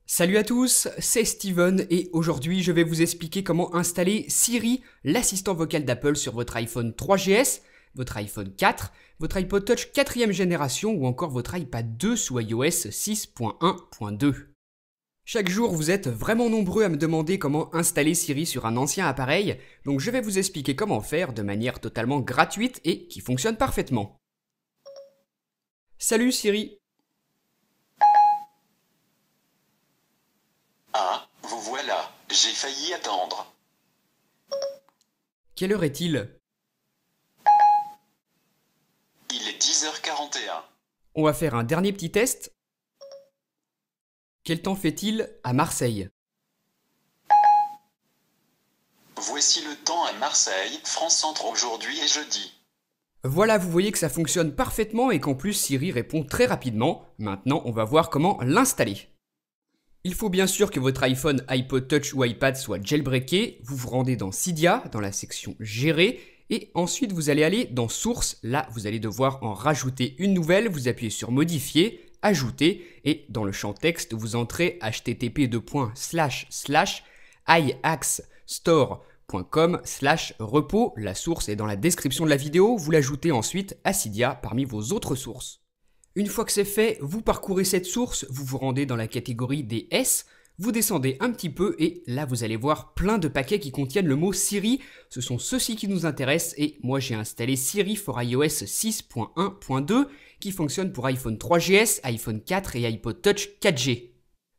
Salut à tous, c'est Steven et aujourd'hui je vais vous expliquer comment installer Siri, l'assistant vocal d'Apple sur votre iPhone 3GS, votre iPhone 4, votre iPod Touch 4ème génération ou encore votre iPad 2 sous iOS 6.1.2. Chaque jour vous êtes vraiment nombreux à me demander comment installer Siri sur un ancien appareil, donc je vais vous expliquer comment faire de manière totalement gratuite et qui fonctionne parfaitement. Salut Siri. Ah, vous voilà, j'ai failli attendre. Quelle heure est-il? Il est 10h41. On va faire un dernier petit test. Quel temps fait-il à Marseille? Voici le temps à Marseille, France Centre aujourd'hui et jeudi. Voilà, vous voyez que ça fonctionne parfaitement et qu'en plus Siri répond très rapidement. Maintenant, on va voir comment l'installer. Il faut bien sûr que votre iPhone, iPod Touch ou iPad soit jailbreaké. Vous vous rendez dans Cydia, dans la section Gérer, et ensuite vous allez aller dans Sources. Là, vous allez devoir en rajouter une nouvelle. Vous appuyez sur Modifier, Ajouter, et dans le champ texte, vous entrez http://iaxstore.com/repos. La source est dans la description de la vidéo. Vous l'ajoutez ensuite à Cydia parmi vos autres sources. Une fois que c'est fait, vous parcourez cette source, vous vous rendez dans la catégorie des S, vous descendez un petit peu et là vous allez voir plein de paquets qui contiennent le mot Siri. Ce sont ceux-ci qui nous intéressent et moi j'ai installé Siri for iOS 6.1.2 qui fonctionne pour iPhone 3GS, iPhone 4 et iPod Touch 4G.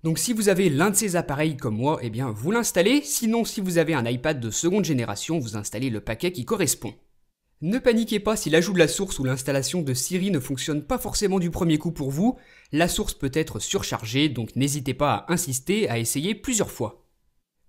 Donc si vous avez l'un de ces appareils comme moi, eh bien vous l'installez. Sinon si vous avez un iPad de seconde génération, vous installez le paquet qui correspond. Ne paniquez pas si l'ajout de la source ou l'installation de Siri ne fonctionne pas forcément du premier coup pour vous, la source peut être surchargée, donc n'hésitez pas à insister, à essayer plusieurs fois.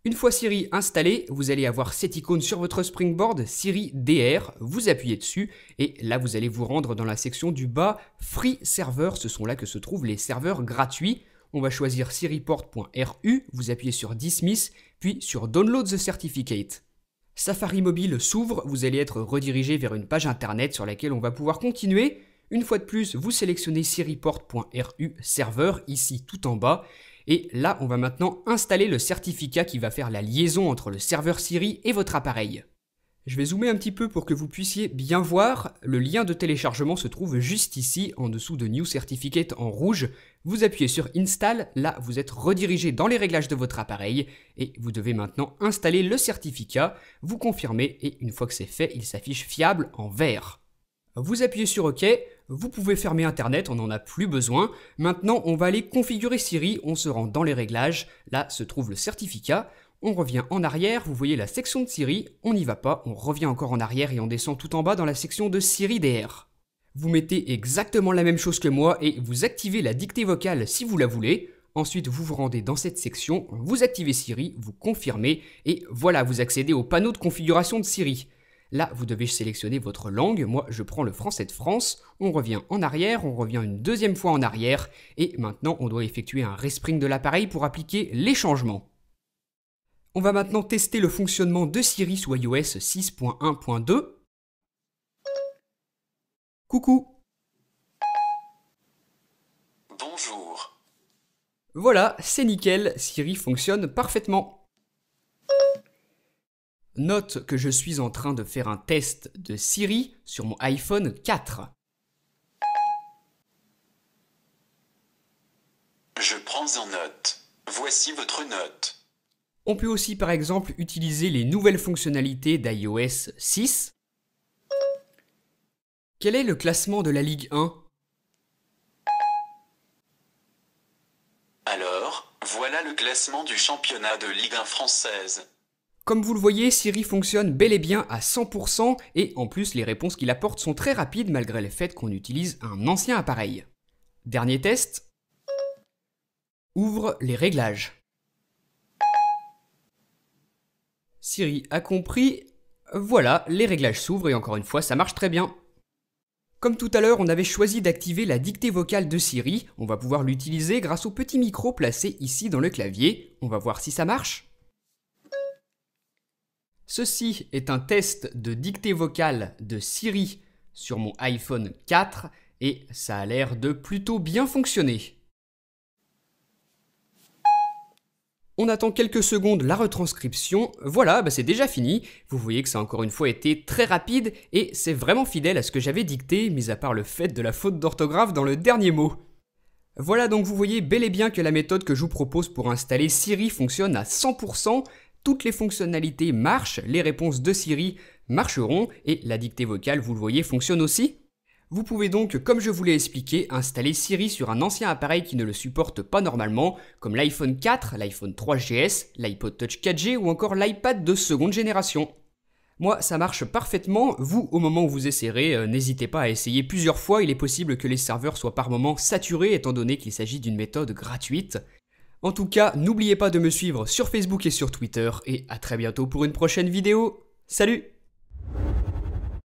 Une fois Siri installée, vous allez avoir cette icône sur votre Springboard, Siri DR, vous appuyez dessus et là vous allez vous rendre dans la section du bas Free Server, ce sont là que se trouvent les serveurs gratuits. On va choisir siriport.ru, vous appuyez sur Dismiss, puis sur Download the Certificate. Safari mobile s'ouvre, vous allez être redirigé vers une page internet sur laquelle on va pouvoir continuer. Une fois de plus, vous sélectionnez siriport.ru serveur, ici tout en bas. Et là, on va maintenant installer le certificat qui va faire la liaison entre le serveur Siri et votre appareil. Je vais zoomer un petit peu pour que vous puissiez bien voir. Le lien de téléchargement se trouve juste ici, en dessous de New Certificate en rouge. Vous appuyez sur Install, là vous êtes redirigé dans les réglages de votre appareil et vous devez maintenant installer le certificat, vous confirmez et une fois que c'est fait, il s'affiche fiable en vert. Vous appuyez sur OK, vous pouvez fermer Internet, on n'en a plus besoin. Maintenant, on va aller configurer Siri, on se rend dans les réglages, là se trouve le certificat. On revient en arrière, vous voyez la section de Siri, on n'y va pas, on revient encore en arrière et on descend tout en bas dans la section de Siri DR. Vous mettez exactement la même chose que moi et vous activez la dictée vocale si vous la voulez. Ensuite, vous vous rendez dans cette section, vous activez Siri, vous confirmez et voilà, vous accédez au panneau de configuration de Siri. Là, vous devez sélectionner votre langue, moi je prends le français de France, on revient en arrière, on revient une deuxième fois en arrière et maintenant on doit effectuer un respring de l'appareil pour appliquer les changements. On va maintenant tester le fonctionnement de Siri sous iOS 6.1.2. Coucou. Bonjour. Voilà, c'est nickel, Siri fonctionne parfaitement. Note que je suis en train de faire un test de Siri sur mon iPhone 4. Je prends en note. Voici votre note. On peut aussi par exemple utiliser les nouvelles fonctionnalités d'iOS 6. Quel est le classement de la Ligue 1? Alors, voilà le classement du championnat de Ligue 1 française. Comme vous le voyez, Siri fonctionne bel et bien à 100% et en plus les réponses qu'il apporte sont très rapides malgré le fait qu'on utilise un ancien appareil. Dernier test. Ouvre les réglages. Siri a compris. Voilà, les réglages s'ouvrent et encore une fois, ça marche très bien. Comme tout à l'heure, on avait choisi d'activer la dictée vocale de Siri. On va pouvoir l'utiliser grâce au petit micro placé ici dans le clavier. On va voir si ça marche. Ceci est un test de dictée vocale de Siri sur mon iPhone 4 et ça a l'air de plutôt bien fonctionner. On attend quelques secondes la retranscription, voilà, c'est déjà fini. Vous voyez que ça a encore une fois été très rapide et c'est vraiment fidèle à ce que j'avais dicté, mis à part le fait de la faute d'orthographe dans le dernier mot. Voilà, donc vous voyez bel et bien que la méthode que je vous propose pour installer Siri fonctionne à 100%, toutes les fonctionnalités marchent, les réponses de Siri marcheront et la dictée vocale, vous le voyez, fonctionne aussi. Vous pouvez donc, comme je vous l'ai expliqué, installer Siri sur un ancien appareil qui ne le supporte pas normalement, comme l'iPhone 4, l'iPhone 3GS, l'iPod Touch 4G ou encore l'iPad de seconde génération. Moi, ça marche parfaitement, vous, au moment où vous essayerez, n'hésitez pas à essayer plusieurs fois, il est possible que les serveurs soient par moments saturés étant donné qu'il s'agit d'une méthode gratuite. En tout cas, n'oubliez pas de me suivre sur Facebook et sur Twitter, et à très bientôt pour une prochaine vidéo. Salut!